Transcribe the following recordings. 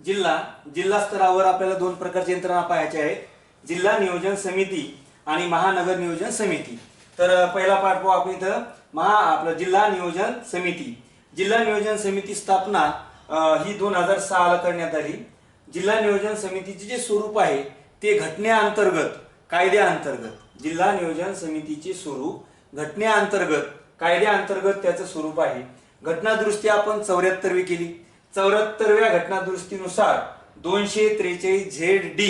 जिल्हा जिल्हा स्तरावर आपल्याला दोन प्रकारची यंत्रणा पाहायची आहे, जिल्हा नियोजन समिती आणि महानगर नियोजन समिती। तर पहिला पाठ पाहू आपण इथं आपलं जिल्हा नियोजन समिती। जिल्हा नियोजन समिती स्थापना ही 2006 ला करण्यात आली। जिल्हा नियोजन समितीचे जे स्वरूप आहे ते घटनेअंतर्गत कायद्याअंतर्गत जिल्हा नियोजन समितीचे स्वरूप घटनेअंतर्गत कायद्याअंतर्गत त्याचं स्वरूप आहे। घटनादुरुस्ती आपण 74वी केली। 74व्या घटनादुरुस्तीनुसार 243 ZD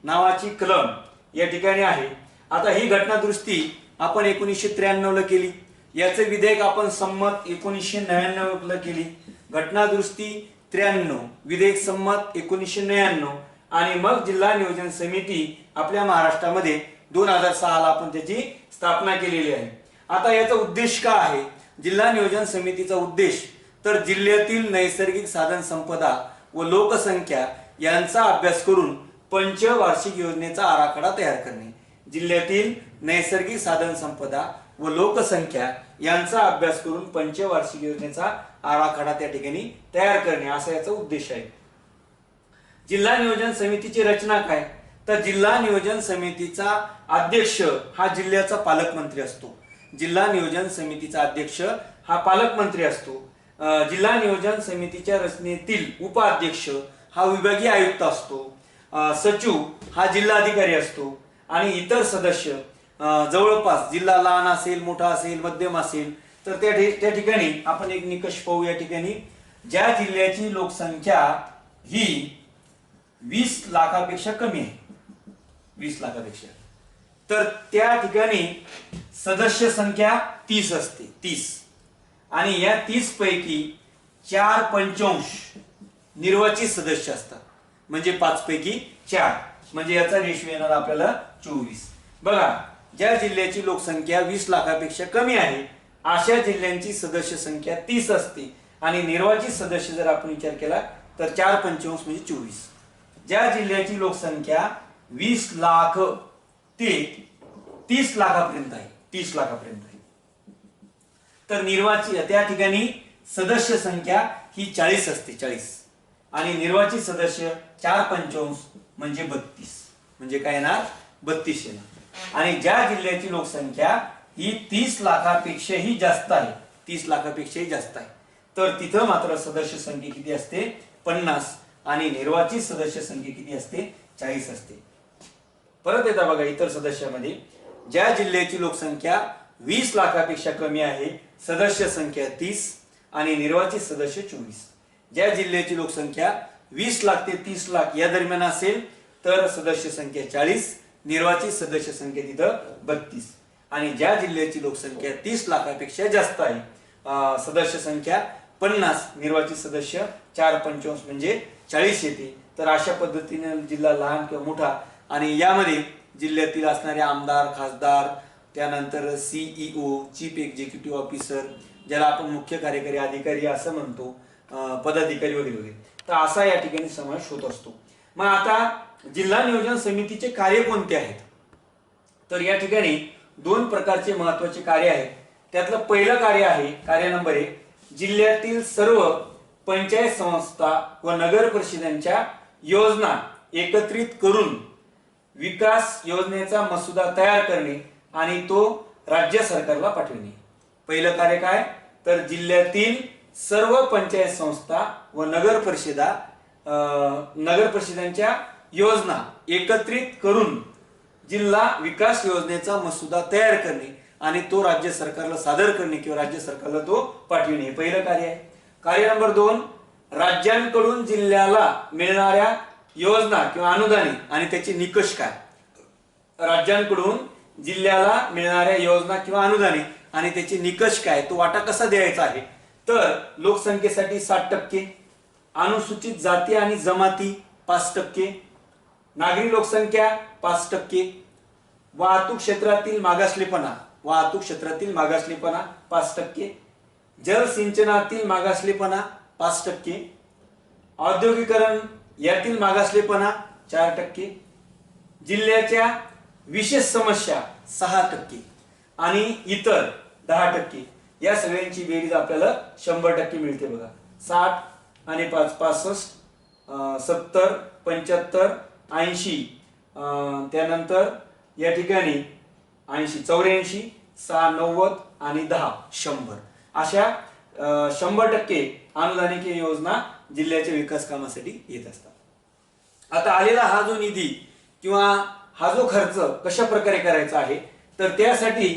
नावाची कलम या ठिकाणी आहे। आता ही घटनादुरुस्ती आपण 1993 ला केली। याचे विधेयक आपण संमत 1999 ला केली। घटनादुरुस्ती 93, विधेयक संमत 1999 आणि मग जिल्हा नियोजन समिती आपल्या महाराष्ट्रामध्ये 2006 ला आपण त्याची स्थापना केलेली आहे। आता याचा उद्देश काय आहे? जिल्हा नियोजन समितीचा उद्देश तर जिल्ह्यातील नैसर्गिक साधन संपदा व लोकसंख्या यांचा अभ्यास करून पंचवार्षिक योजनेचा आराखडा तयार करणे। जिल्ह्यातील नैसर्गिक साधन संपदा व लोकसंख्या यांचा अभ्यास करून पंचवार्षिक योजनेचा आराखडा त्या ठिकाणी तयार करणे असा याचा उद्देश आहे। जिल्हा नियोजन समितीची रचना काय? तर जिल्हा नियोजन समितीचा अध्यक्ष हा जिल्ह्याचा पालकमंत्री असतो। जिल्हा नियोजन समितीचा अध्यक्ष हा पालकमंत्री असतो। जिल्हा नियोजन समितीच्या रचनेतील उपाध्यक्ष हा विभागीय आयुक्त असतो। सचिव हा जिल्हाधिकारी असतो आणि इतर सदस्य जवळपास जिल्हा लहान असेल, मोठा असेल, मध्यम असेल तर त्या ठिकाणी आपण एक निकष पाहू। या ठिकाणी ज्या जिल्ह्याची लोकसंख्या ही 20 लाखापेक्षा कमी आहे, 20 लाखापेक्षा, तर त्या ठिकाणी सदस्य संख्या 30 असते, 30, आणि या 30 पैकी 4/5 निर्वाचित सदस्य असतात, म्हणजे 5 पैकी 4, म्हणजे याचा रेशो येणार आपल्याला 24। बघा, ज्या जिल्ह्याची लोकसंख्या 20 लाखापेक्षा कमी आहे अशा जिल्ह्यांची सदस्य संख्या 30 असते आणि निर्वाचित सदस्य जर आपण विचार केला तर 4/5 म्हणजे 24। ज्या जिल्ह्याची लोकसंख्या 20 लाख ते 30 लाखापर्यंत आहे, 30 लाखापर्यंत आहे, तर निर्वाचित त्या ठिकाणी सदस्य संख्या ही 40 असते, 40, आणि निर्वाचित सदस्य 4/5 म्हणजे 32, म्हणजे काय येणार 32 येणार। आणि ज्या जिल्ह्याची लोकसंख्या ही 30 लाखापेक्षाही जास्त आहे, 30 लाखापेक्षाही जास्त आहे, तर तिथं मात्र सदस्य संख्या किती असते 50 आणि निर्वाचित सदस्य संख्या किती असते 40 असते। परत येता बघा इतर सदस्यामध्ये ज्या जिल्ह्याची लोकसंख्या 20 लाखापेक्षा कमी आहे सदस्य संख्या 30 आणि निर्वाचित सदस्य 24। ज्या जिल्ह्याची लोकसंख्या 20 लाख ते 30 लाख या दरम्यान असेल तर सदस्य संख्या 40, निर्वाचित सदस्य संख्या तिथं 32, आणि ज्या जिल्ह्याची लोकसंख्या 30 लाखापेक्षा जास्त आहे सदस्य संख्या 50, निर्वाचित सदस्य 4/5 म्हणजे 40 येते। तर अशा पद्धतीने जिल्हा लहान किंवा मोठा, आणि यामध्ये जिल्ह्यातील असणारे आमदार, खासदार, त्यानंतर CEO चीफ एक्झिक्युटिव्ह ऑफिसर, ज्याला आपण मुख्य कार्यकारी अधिकारी असं म्हणतो, पदाधिकारी वगैरे वगैरे, तर असा या ठिकाणी समावेश होत असतो। मग आता जिल्हा नियोजन समितीचे कार्य कोणते आहेत? तर या ठिकाणी 2 प्रकारचे महत्त्वाचे कार्य आहेत। त्यातलं पहिलं कार्य आहे, कार्य नंबर 1, जिल्ह्यातील सर्व पंचायत संस्था व नगर परिषदांच्या योजना एकत्रित करून विकास योजनेचा मसुदा तयार करणे आणि तो राज्य सरकारला पाठवणे। पहिलं कार्य काय? तर जिल्ह्यातील सर्व पंचायत संस्था व नगर परिषदांच्या योजना एकत्रित करून जिल्हा विकास योजनेचा मसुदा तयार करणे आणि तो राज्य सरकारला सादर करणे किंवा राज्य सरकारला तो पाठविणे, हे पहिलं कार्य आहे। कार्य नंबर 2, राज्यांकडून जिल्ह्याला मिळणाऱ्या योजना किंवा अनुदाने आणि त्याचे निकष काय? राज्यांकडून जिल्ह्याला मिळणाऱ्या योजना किंवा अनुदाने आणि त्याचे निकष काय, तो वाटा कसा द्यायचा आहे? तर लोकसंख्येसाठी 60%, अनुसूचित जाती आणि जमाती 5%, नागरी लोकसंख्या 5%, वाहतूक क्षेत्रातील मागासलेपणा 5%, जलसिंचनातील मागासलेपणा 5%, औद्योगिकरण यातील मागासलेपणा 4%, जिल्ह्याच्या विशेष समस्या 6% आणि इतर 10%, या सगळ्यांची बेरीज आपल्याला 100% मिळते। बघा, 60 आणि 5 65, 70, 75, 80, त्यानंतर या ठिकाणी 80, 84, 6, 90 आणि 10, 100 अशा 100% अनुदानिक योजना जिल्ह्याच्या विकास कामासाठी येत असतात। आता आलेला हा जो निधी किंवा हा जो खर्च कशा प्रकारे करायचा आहे, तर त्यासाठी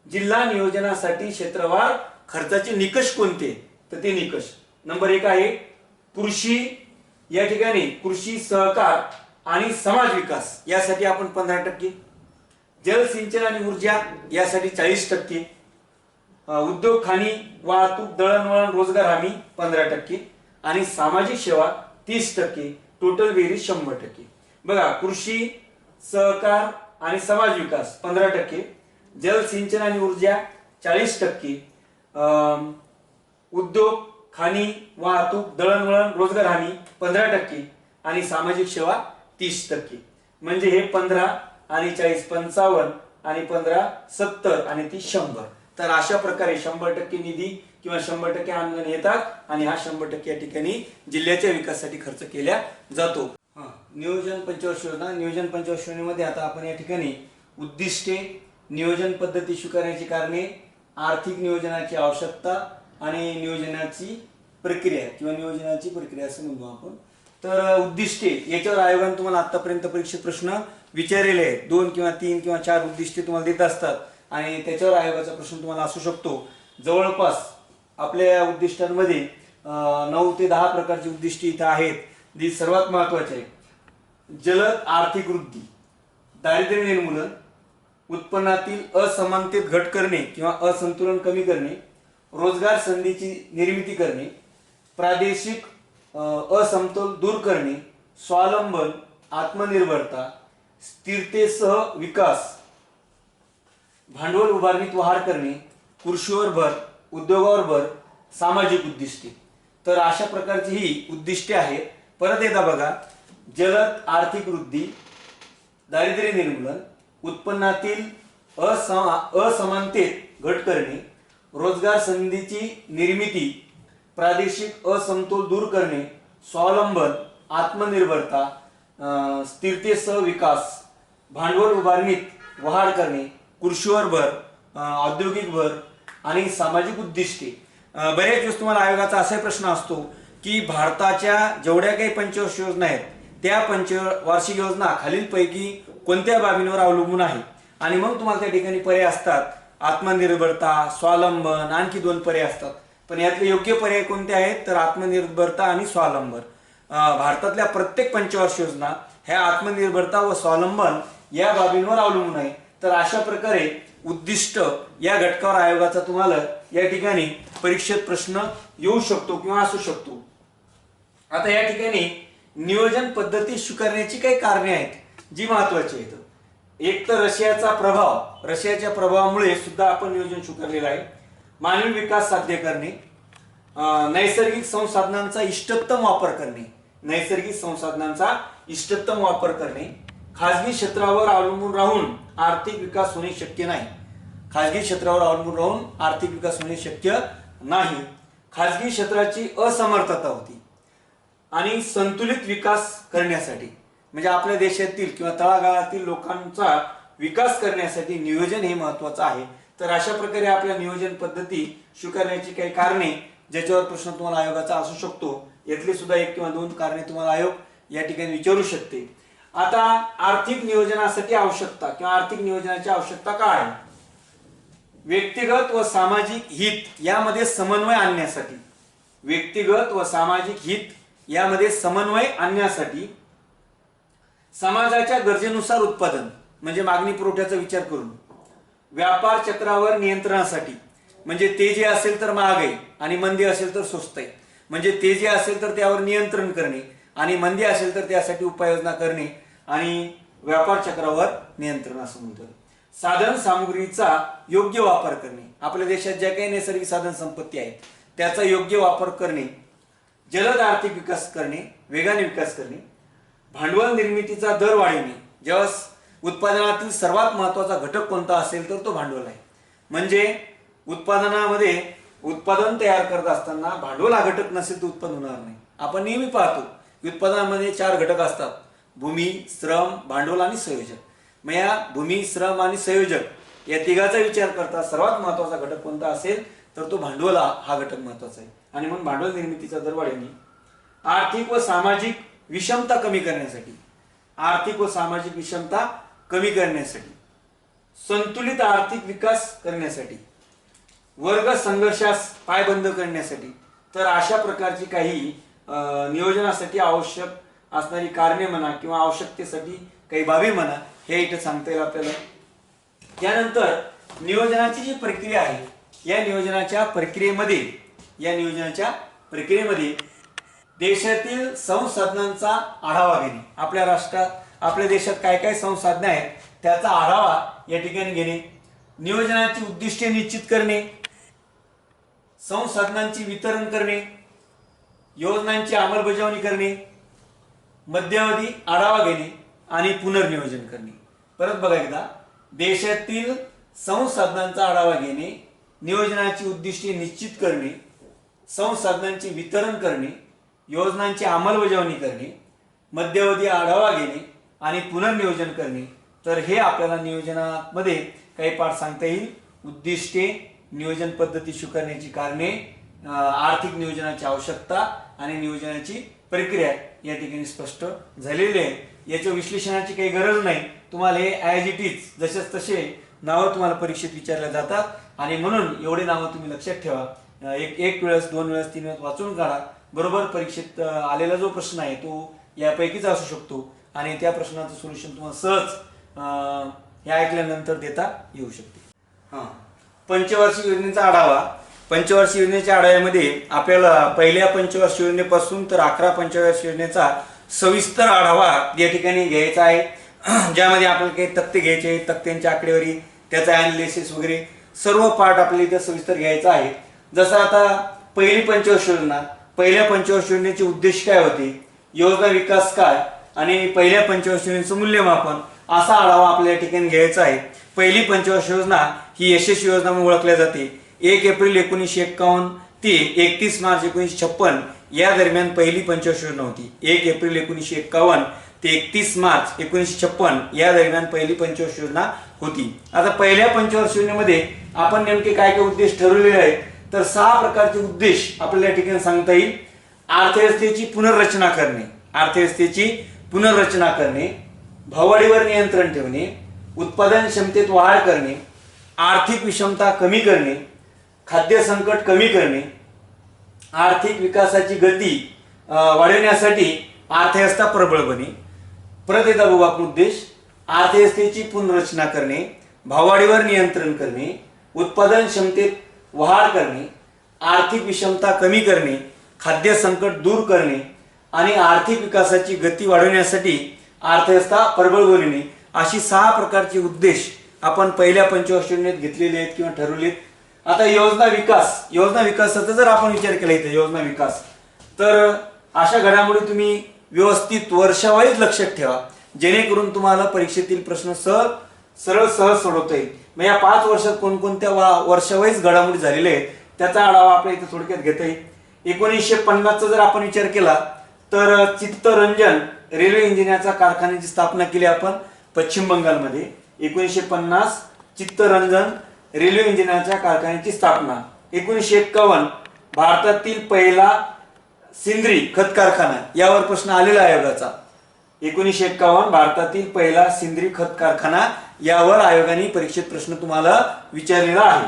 जिल्हा नियोजनासाठी क्षेत्रवार खर्चाचे निकष कोणते, तर ते निकष नंबर 1 आहे कृषी, या ठिकाणी कृषी सहकार आणि समाज विकास यासाठी आपण 15%, जलसिंचन आणि ऊर्जा यासाठी 40%, उद्योग खाणी वाहतूक दळणवळण रोजगार हमी 15% आणि सामाजिक सेवा 30%, टोटल बेरीज 100%। बघा, कृषी सहकार आणि समाज विकास 15%, जलसिंचन आणि ऊर्जा 40%, उद्योग खाणी वाहतूक दळणवळण रोजगार हमी 15% आणि सामाजिक सेवा 30%। म्हणजे हे 15 आणि 40 55 आणि 15 70 आणि 30 100। तर अशा प्रकारे 100% निधी किंवा 100% अनुदान येतात आणि हा 100% या ठिकाणी जिल्ह्याच्या विकासासाठी खर्च केला जातो। नियोजन पंचवर्षीय योजना, नियोजन पंचवर्षीय योजनेमध्ये आता आपण या ठिकाणी उद्दिष्टे, नियोजन पद्धती स्वीकारण्याची कारणे, आर्थिक नियोजनाची आवश्यकता आणि नियोजनाची प्रक्रिया किंवा नियोजनाची प्रक्रिया असं म्हणतो आपण। तर उद्दिष्टे याच्यावर आयोगाने तुम्हाला आतापर्यंत परीक्षेत प्रश्न विचारलेले आहेत, 2 किंवा 3 किंवा 4 उद्दिष्टे तुम्हाला देत असतात आणि त्याच्यावर आयोगाचा प्रश्न तुम्हाला असू शकतो। जवळपास आपल्या उद्दिष्टांमध्ये 9 ते 10 प्रकारची उद्दिष्टे इथं आहेत, जी सर्वात महत्त्वाची आहे। जलद आर्थिक वृद्धी, दारिद्र्य निर्मूलन, उत्पन्नातील असमानतेत घट करणे किंवा असंतुलन कमी करणे, रोजगार संधीची निर्मिती करणे, प्रादेशिक असमतोल दूर करणे, स्वावलंबन, आत्मनिर्भरता, स्थिरतेसह विकास, भांडवल उभारणीत वाढ करणे, कृषीवर भर, उद्योगावर भर, सामाजिक उद्दिष्टे। तर अशा प्रकारची ही उद्दिष्टे आहेत। परत एकदा बघा, जलद आर्थिक वृद्धी, दारिद्र्य निर्मूलन, उत्पन्नातील असमानतेत घट करणे, रोजगार संधीची निर्मिती, प्रादेशिक असमतोल दूर करणे, स्वावलंबन, आत्मनिर्भरता, स्थिरतेसह विकास, भांडवल उभारणीत वाढ करणे, कृषीवर भर, औद्योगिक भर आणि सामाजिक उद्दिष्टे। बऱ्याच वेळेस तुम्हाला आयोगाचा असा प्रश्न असतो की भारताच्या जेवढ्या काही पंचवार्षिक योजना आहेत त्या पंचवार्षिक योजना खालीलपैकी कोणत्या बाबींवर अवलंबून आहे, आणि मग तुम्हाला त्या ठिकाणी पर्याय असतात आत्मनिर्भरता, स्वावलंबन, आणखी 2 पर्याय असतात। पण यातले योग्य पर्याय कोणते आहेत, तर आत्मनिर्भरता आणि स्वावलंबन। भारतातल्या प्रत्येक पंचवार्षिक योजना ह्या आत्मनिर्भरता व स्वावलंबन या बाबींवर अवलंबून आहे। तर अशा प्रकारे उद्दिष्ट या घटकावर आयोगाचा तुम्हाला या ठिकाणी परीक्षेत प्रश्न येऊ शकतो किंवा असू शकतो। आता या ठिकाणी नियोजन पद्धती स्वीकारण्याची काही कारणे आहेत जी महत्त्वाची आहेत। एक तर रशियाचा प्रभाव, रशियाच्या प्रभावामुळे सुद्धा आपण नियोजन स्वीकारलेलं आहे। मानवी विकास साध्य करणे, नैसर्गिक संसाधनांचा इष्टतम वापर करणे, नैसर्गिक संसाधनांचा इष्टतम वापर करणे, खाजगी क्षेत्रावर अवलंबून राहून आर्थिक विकास होणे शक्य नाही, खाजगी क्षेत्रावर अवलंबून राहून आर्थिक विकास होणे शक्य नाही, खाजगी क्षेत्राची असमर्थता होती आणि संतुलित विकास करण्यासाठी म्हणजे आपल्या देशातील किंवा तळागाळातील लोकांचा विकास करण्यासाठी नियोजन हे महत्त्वाचं आहे। तर अशा प्रकारे आपल्या नियोजन पद्धती स्वीकारण्याची काही कारणे ज्याच्यावर प्रश्न तुम्हाला आयोगाचा असू शकतो, यातली सुद्धा 1 किंवा 2 कारणे तुम्हाला आयोग या ठिकाणी विचारू शकते। आता आर्थिक नियोजनासाठी आवश्यकता किंवा आर्थिक नियोजनाची आवश्यकता काय आहे, व्यक्तिगत व सामाजिक हित यामध्ये समन्वय आणण्यासाठी, व्यक्तिगत व सामाजिक हित यामध्ये समन्वय आणण्यासाठी, समाजाच्या गरजेनुसार उत्पादन म्हणजे मागणी पुरवठ्याचा विचार करून, व्यापार चक्रावर नियंत्रणासाठी म्हणजे तेजी असेल तर महागाई आणि मंदी असेल तर स्वस्ताई, म्हणजे तेजी असेल तर त्यावर नियंत्रण करणे आणि मंदी असेल तर त्यासाठी उपाययोजना करणे आणि व्यापार चक्रावर नियंत्रण असं म्हणतो। साधन सामुग्रीचा योग्य वापर करणे, आपल्या देशात ज्या काही नैसर्गिक साधन संपत्ती आहेत त्याचा योग्य वापर करणे, जलद आर्थिक विकास करणे, वेगाने विकास करणे, भांडवल निर्मितीचा दर वाढवणे, जेव्हा उत्पादनातील सर्वात महत्त्वाचा घटक कोणता असेल तर तो भांडवल आहे। म्हणजे उत्पादनामध्ये उत्पादन तयार करत असताना भांडवल हा घटक नसेल तर उत्पन्न होणार नाही। आपण नेहमी पाहतो उत्पादनामध्ये 4 घटक असतात: भूमी, श्रम, भांडवल आणि संयोजक. मग या भूमी, श्रम आणि संयोजक या तिघाचा विचार करता सर्वात महत्त्वाचा घटक कोणता असेल तर तो भांडवल हा घटक महत्त्वाचा आहे. आणि म्हणून भांडवल निर्मितीचा दर वाढवणे, आर्थिक व सामाजिक विषमता कमी करण्यासाठी, आर्थिक व सामाजिक विषमता कमी करण्यासाठी, संतुलित आर्थिक विकास करण्यासाठी, वर्ग संघर्षास पायबंद करण्यासाठी, तर अशा प्रकारची काही नियोजनासाठी आवश्यक असणारी कारणे म्हणा किंवा आवश्यकतेसाठी काही बाबी म्हणा हे इथे सांगता येईल आपल्याला. त्यानंतर नियोजनाची जी प्रक्रिया आहे या नियोजनाच्या प्रक्रियेमध्ये देशातील संसाधनांचा आढावा घेणे, आपल्या देशात काय काय संसाधने आहेत त्याचा आढावा या ठिकाणी घेणे, नियोजनाची उद्दिष्टे निश्चित करणे, संसाधनांची वितरण करणे, योजनांची अंमलबजावणी करणे, मध्यावधी आढावा घेणे आणि पुनर्नियोजन करणे. परत बघा एकदा, देशातील संसाधनांचा आढावा घेणे, नियोजनाची उद्दिष्टे निश्चित करणे, संसाधनांचे वितरण करणे, योजनांची अंमलबजावणी करणे, मध्यावधी आढावा घेणे आणि पुनर्नियोजन करणे. तर हे आपल्याला नियोजनामध्ये काही पाठ सांगता येईल. उद्दिष्टे, नियोजन पद्धती स्वीकारण्याची कारणे, आर्थिक नियोजनाची आवश्यकता आणि नियोजनाची प्रक्रिया या ठिकाणी स्पष्ट झालेली आहे. याच्या विश्लेषणाची काही गरज नाही. तुम्हाला हे ॲज इट इज जसेच तसे नावं तुम्हाला परीक्षेत विचारल्या जातात आणि म्हणून एवढे नावं तुम्ही लक्षात ठेवा. एक वेळेस, 2 वेळेस, 3 वेळेस वाचून काढा. बरोबर परीक्षेत आलेला जो प्रश्न आहे तो यापैकीच असू शकतो आणि त्या प्रश्नाचं सोल्युशन तुम्हाला सहज हे ऐकल्यानंतर देता येऊ शकते. पंचवार्षिक योजनेचा आढावा. पंचवार्षिक योजनेच्या आढाव्यामध्ये आपल्याला पहिल्या पंचवार्षिक योजनेपासून तर 11 पंचवार्षिक योजनेचा सविस्तर आढावा या ठिकाणी घ्यायचा आहे, ज्यामध्ये आपल्याला काही तक्ते घ्यायचे आहेत, तक्त्यांची आकडेवारी, त्याचा ॲनालिसिस वगैरे सर्व पार्ट आपल्याला इथे सविस्तर घ्यायचा आहे. जसं आता पहिली पंचवार्षिक योजना, पहिल्या पंचवार्षिक योजनेचे उद्देश काय होते, योजना विकास काय आणि पहिल्या पंचवार्षिक योजनेचं मूल्यमापन, असा आढावा आपल्या या ठिकाणी घ्यायचा आहे. पहिली पंचवार्षिक योजना ही यशस्वी योजना म्हणून ओळखल्या जाते. 1 एप्रिल 1951 ते 31 मार्च 1956 या दरम्यान पहिली पंचवार्षिक योजना होती. 1 एप्रिल 1951 ते 31 मार्च 1956 या दरम्यान पहिली पंचवार्षिक योजना होती. आता पहिल्या पंचवार्षिक योजनेमध्ये आपण नेमके काय काय उद्देश ठरवलेले आहेत तर 6 प्रकारचे उद्देश आपल्याला या ठिकाणी सांगता येईल. अर्थव्यवस्थेची पुनर्रचना करणे, भाववाढीवर नियंत्रण ठेवणे, उत्पादन क्षमतेत वाढ करणे, आर्थिक विषमता कमी करणे, खाद्य संकट कमी करणे, आर्थिक विकासाची गती वाढवण्यासाठी अर्थव्यवस्था प्रबळ बने. परत एकदा बघू आपण उद्देश: अर्थव्यवस्थेची पुनर्रचना करणे, भाववाढीवर नियंत्रण करणे, उत्पादन क्षमतेत वाढ करणे, आर्थिक विषमता कमी करणे, खाद्य संकट दूर करणे आणि आर्थिक विकासाची गती वाढवण्यासाठी अर्थव्यवस्था प्रबळ बनवणे. अशी 6 प्रकारचे उद्देश आपण पहिल्या पंचवार्षिक योजनेत घेतलेले आहेत किंवा ठरवलेत. आता योजना विकासाचा जर आपण विचार केला इथे योजना विकास, तर अशा घडामोडी तुम्ही व्यवस्थित वर्षावाईज लक्षात ठेवा, जेणेकरून तुम्हाला परीक्षेतील प्रश्न सहज सोडवता येईल. मग या 5 वर्षात कोणकोणत्या वर्षावाईज घडामोडी झालेल्या आहेत त्याचा आढावा आपल्या इथे थोडक्यात घेता येईल. 1950चा जर आपण विचार केला तर चित्तरंजन रेल्वे इंजिनाच्या कारखान्याची स्थापना केली आपण पश्चिम बंगालमध्ये. 1950 चित्तरंजन रेल्वे इंजिनाच्या कारखान्याची स्थापना. 1951 भारतातील पहिला सेंद्रिय खत कारखाना, यावर प्रश्न आलेला आयोगाचा. 1951 भारतातील पहिला सेंद्रिय खत कारखाना, यावर आयोगाने परीक्षेत प्रश्न तुम्हाला विचारलेला आहे.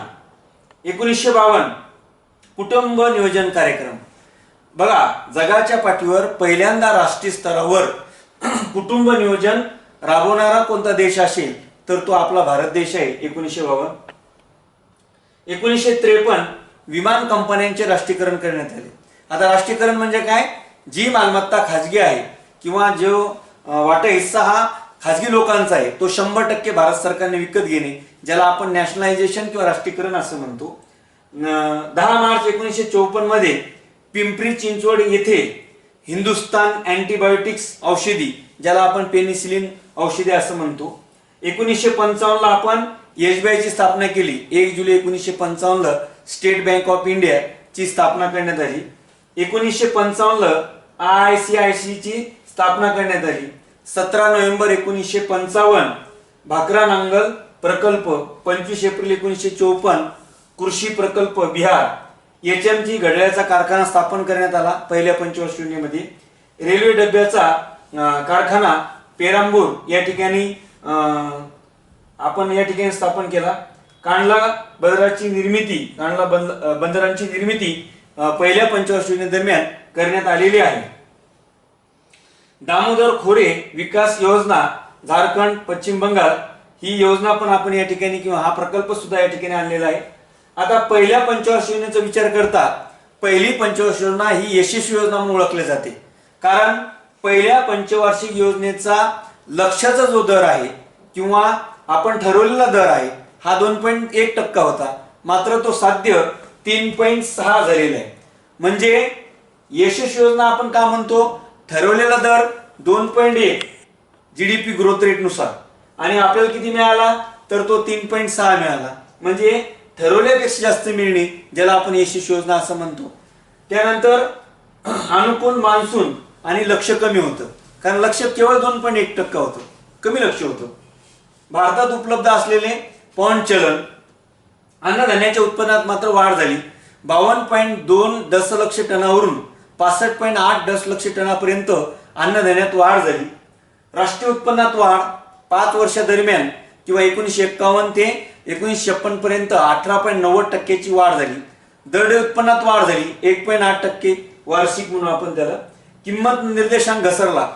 1952 कुटुंब नियोजन कार्यक्रम. बघा, जगाच्या पाठीवर पहिल्यांदा राष्ट्रीय स्तरावर कुटुंब नियोजन राबवणारा कोणता देश असेल तर तो आपला भारत देश आहे. 1952. 1953 विमान कंपन्यांचे राष्ट्रीयकरण करण्यात आले. आता राष्ट्रीयकरण म्हणजे काय, जी मालमत्ता खाजगी आहे किंवा जो वाटा हिस्सा हा खाजगी लोकांचा आहे तो 100% भारत सरकारने विकत घेणे, ज्याला आपण नॅशनलायझेशन किंवा राष्ट्रीयकरण असं म्हणतो. 10 मार्च 1954 मध्ये पिंपरी चिंचवड येथे हिंदुस्तान अँटीबायोटिक्स औषधी, ज्याला आपण पेनिसिलिन औषधी असं म्हणतो. 1955 ला आपण SBI ची स्थापना केली. 1 जुलै 1955 ला स्टेट बँक ऑफ इंडिया ची स्थापना करण्यात आली. 1955 ला ICIC ची स्थापना करण्यात आली. 17 नोव्हेंबर 1955 भाकरा नांगल प्रकल्प. 25 एप्रिल 1954 कृषी प्रकल्प बिहार. HMG घड्याळाचा कारखाना स्थापन करण्यात आला पहिल्या पंचवार्षिक योजनेमध्ये. रेल्वे डब्याचा कारखाना पेरांबूर या ठिकाणी आपण या ठिकाणी स्थापन केला. कांडला बंदराची निर्मिती पहिल्या पंचवार्षिक योजनेदरम्यान करण्यात आलेली आहे. दामोदर खोरे विकास योजना झारखंड पश्चिम बंगाल ही योजना पण आपण या ठिकाणी किंवा हा प्रकल्प सुद्धा या ठिकाणी आणलेला आहे. आता पहिल्या पंचवार्षिक योजनेचा विचार करता पहिली पंचवार्षिक योजना ही यशस्वी योजना म्हणून ओळखली जाते. कारण पहिल्या पंचवार्षिक योजनेचा लक्ष्याचा जो दर आहे किंवा आपण ठरवलेला दर आहे हा 2.1% होता, मात्र तो साध्य 3.6 झालेला आहे. म्हणजे यशस्वी योजना आपण का म्हणतो? ठरवलेला दर 2.1 GDP ग्रोथ रेट नुसार आणि आपल्याला किती मिळाला तर तो 3.6 मिळाला. म्हणजे ठरवल्यापेक्षा जास्त मिळणे ज्याला आपण यशस्वी योजना असं म्हणतो. त्यानंतर अनुकूल मान्सून आणि लक्ष्य कमी होतं, कारण लक्ष्य केवळ 2.1% होतं, कमी लक्ष्य होतं. भारतात उपलब्ध असलेले पौंड चलन अन्नधान्याच्या उत्पन्नात मात्र वाढ झाली. 52.2 दशलक्ष टनावरून 65.8 दशलक्ष टनापर्यंत अन्नधान्यात वाढ झाली. राष्ट्रीय उत्पन्नात वाढ 5 वर्षादरम्यान किंवा 1951 ते 1956 पर्यंत 18.90% वाढ झाली. दरडोई उत्पन्नात वाढ झाली 1.8% वार्षिक म्हणून आपण त्याला. किंमत निर्देशांक घसरला.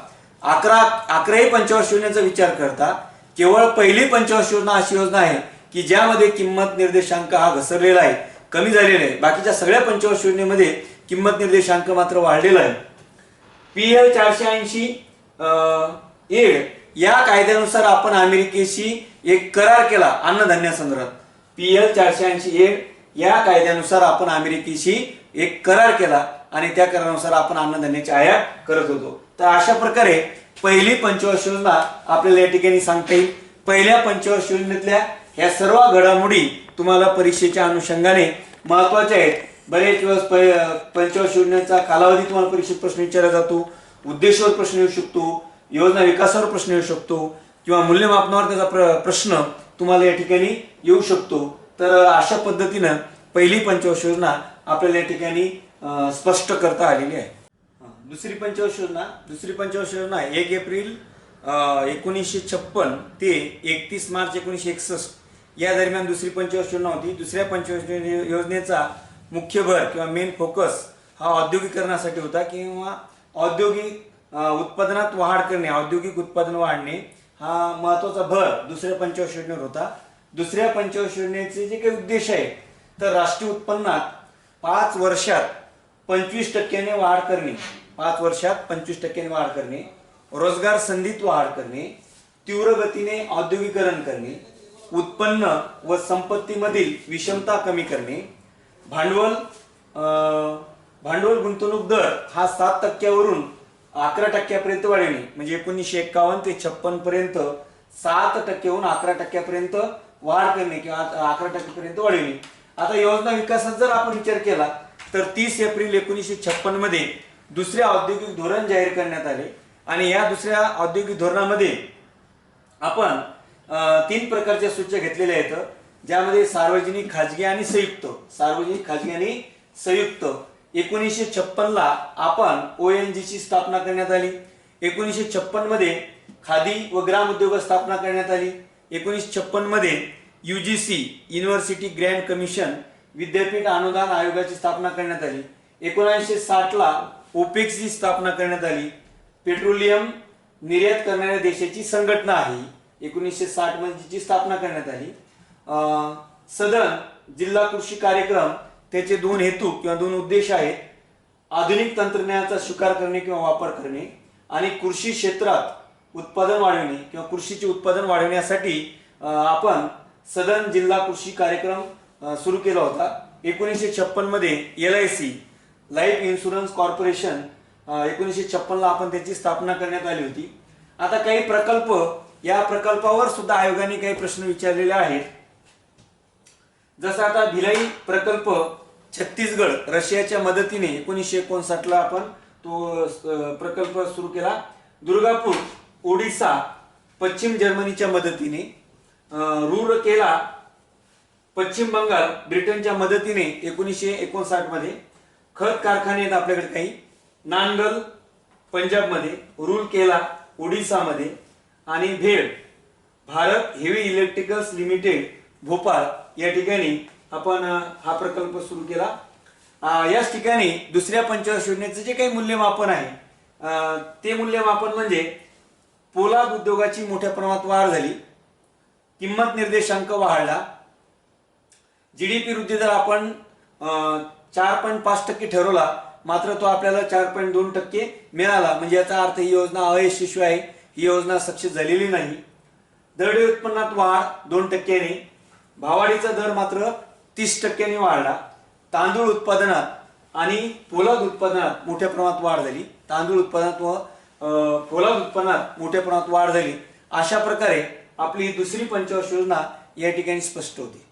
11 पंचवार्षिक योजनेचा विचार करता केवळ पहिली पंचवार्षिक योजना अशी योजना आहे की ज्यामध्ये किंमत निर्देशांक हा घसरलेला आहे, कमी झालेला आहे. बाकीच्या सगळ्या पंचवार्षिक योजनेमध्ये किंमत निर्देशांक मात्र वाढलेला आहे. PL 480 एड या कायद्यानुसार आपण अमेरिकेशी एक करार केला अन्नधान्य संदर्भात. PL 480 एड या कायद्यानुसार आपण अमेरिकेशी एक करार केला आणि त्या करारानुसार आपण अन्नधान्याची आयात करत होतो. तर अशा प्रकारे पहिली पंचवार्षिक योजना आपल्याला या ठिकाणी सांगता येईल. पहिल्या पंचवार्षिक योजनेतल्या ह्या सर्व घडामोडी तुम्हाला परीक्षेच्या अनुषंगाने महत्त्वाच्या आहेत. बरेच दिवस पंचवार्षिक योजनेचा कालावधी तुम्हाला परीक्षेत प्रश्न विचारला जातो, उद्देशावर प्रश्न येऊ शकतो, योजना विकासावर प्रश्न येऊ शकतो किंवा मूल्यमापनावर त्याचा प्रश्न तुम्हाला या ठिकाणी येऊ शकतो. तर अशा पद्धतीनं पहिली पंचवार्षिक योजना आपल्याला या ठिकाणी स्पष्ट करता आलेली आहे. दुसरी पंचवार्षिक योजना 1 एप्रिल 1956 ते 31 मार्च 1961 या दरम्यान दुसरी पंचवार्षिक योजना होती. दुसऱ्या पंचवार्षिक योजनेचा मुख्य भर किंवा मेन फोकस हा औद्योगिकरणासाठी होता किंवा औद्योगिक उत्पादनात वाढ करणे, औद्योगिक उत्पादन वाढणे हा महत्त्वाचा भर दुसऱ्या पंचवार्षिक योजनेवर होता. दुसऱ्या पंचवार्षिक योजनेचे जे काही उद्देश आहे तर राष्ट्रीय उत्पन्नात 5 वर्षात 25% वाढ करणे, 5 वर्षात 25% वाढ करणे, रोजगार संधीत वाढ करणे, तीव्र गतीने औद्योगिकरण करणे, उत्पन्न व संपत्तीमधील विषमता कमी करणे, भांडवल गुंतवणूक दर हा 7% वरून 11% वाढवणे. म्हणजे 1951 ते 56 पर्यंत 7% वरून 11% वाढ करणे किंवा 11% पर्यंत वाढवणे. आता योजना विकासाचा जर आपण विचार केला तर 30 एप्रिल 1956 मध्ये दुसरे औद्योगिक धोरण जाहीर करण्यात आले आणि या दुसऱ्या औद्योगिक धोरणामध्ये आपण 3 प्रकारच्या सूच्या घेतलेल्या आहेत, ज्यामध्ये सार्वजनिक, खाजगी आणि संयुक्त. 1956 ला आपण ONGC ची स्थापना करण्यात आली. 1956 मध्ये खादी व ग्राम उद्योग स्थापना करण्यात आली. 1956 मध्ये UGC युनिव्हर्सिटी ग्रँड कमिशन विद्यापीठ अनुदान आयोगाची स्थापना करण्यात आली. 1960 ला OPEC ची स्थापना करण्यात आली. पेट्रोलियम निर्यात करणाऱ्या देशाची संघटना आहे 1960 मध्ये ची स्थापना करण्यात आली. सदन जिल्हा कृषी कार्यक्रम त्याचे 2 हेतू किंवा 2 उद्देश आहेत. आधुनिक तंत्रज्ञानाचा स्वीकार करणे किंवा वापर करणे आणि कृषी क्षेत्रात उत्पादन वाढवणे किंवा कृषीचे उत्पादन वाढवण्यासाठी आपण सदन जिल्हा कृषी कार्यक्रम सुरू केला होता. 1956 मध्ये LIC लाईफ इन्शुरन्स कॉर्पोरेशन 1956 ला आपण त्याची स्थापना करण्यात आली होती. आता काही प्रकल्प, या प्रकल्पावर सुद्धा आयोगाने काही प्रश्न विचारलेले आहेत. जसं आता भिलाई प्रकल्प छत्तीसगड रशियाच्या मदतीने 1959 ला आपण प्रकल्प सुरू केला. दुर्गापूर ओडिसा पश्चिम जर्मनीच्या मदतीने. रूरकेला पश्चिम बंगाल ब्रिटनच्या मदतीने 1959 मध्ये. खत कारखाने आहेत आपल्याकडे काही. नानगल पंजाबमध्ये, रूरकेला ओडिसामध्ये आणि भेड Bharat heavy electricals limited Bhopal या ठिकाणी आपण हा प्रकल्प सुरू केला. याच ठिकाणी दुसऱ्या पंचवार्षिक योजनेचे जे काही मूल्यमापन आहे ते मूल्यमापन म्हणजे पोलाद उद्योगाची मोठ्या प्रमाणात वाढ झाली, किंमत निर्देशांक वाढला, जीडीपी वृद्धी दर आपण 4.5% ठरवला, मात्र तो आपल्याला 4.2% मिळाला. म्हणजे याचा अर्थ ही योजना अयशस्वी आहे, ही योजना सक्सेस झालेली नाही. दरडोई उत्पन्नात वाढ 2%ने, भावाडीचा दर मात्र 30%ने वाढला. तांदूळ उत्पादनात आणि पोलाद उत्पादनात मोठ्या प्रमाणात वाढ झाली. तांदूळ उत्पादनात व पोलाद उत्पन्नात मोठ्या प्रमाणात वाढ झाली. अशा प्रकारे आपली दुसरी पंचवार्षिक योजना या ठिकाणी स्पष्ट होते.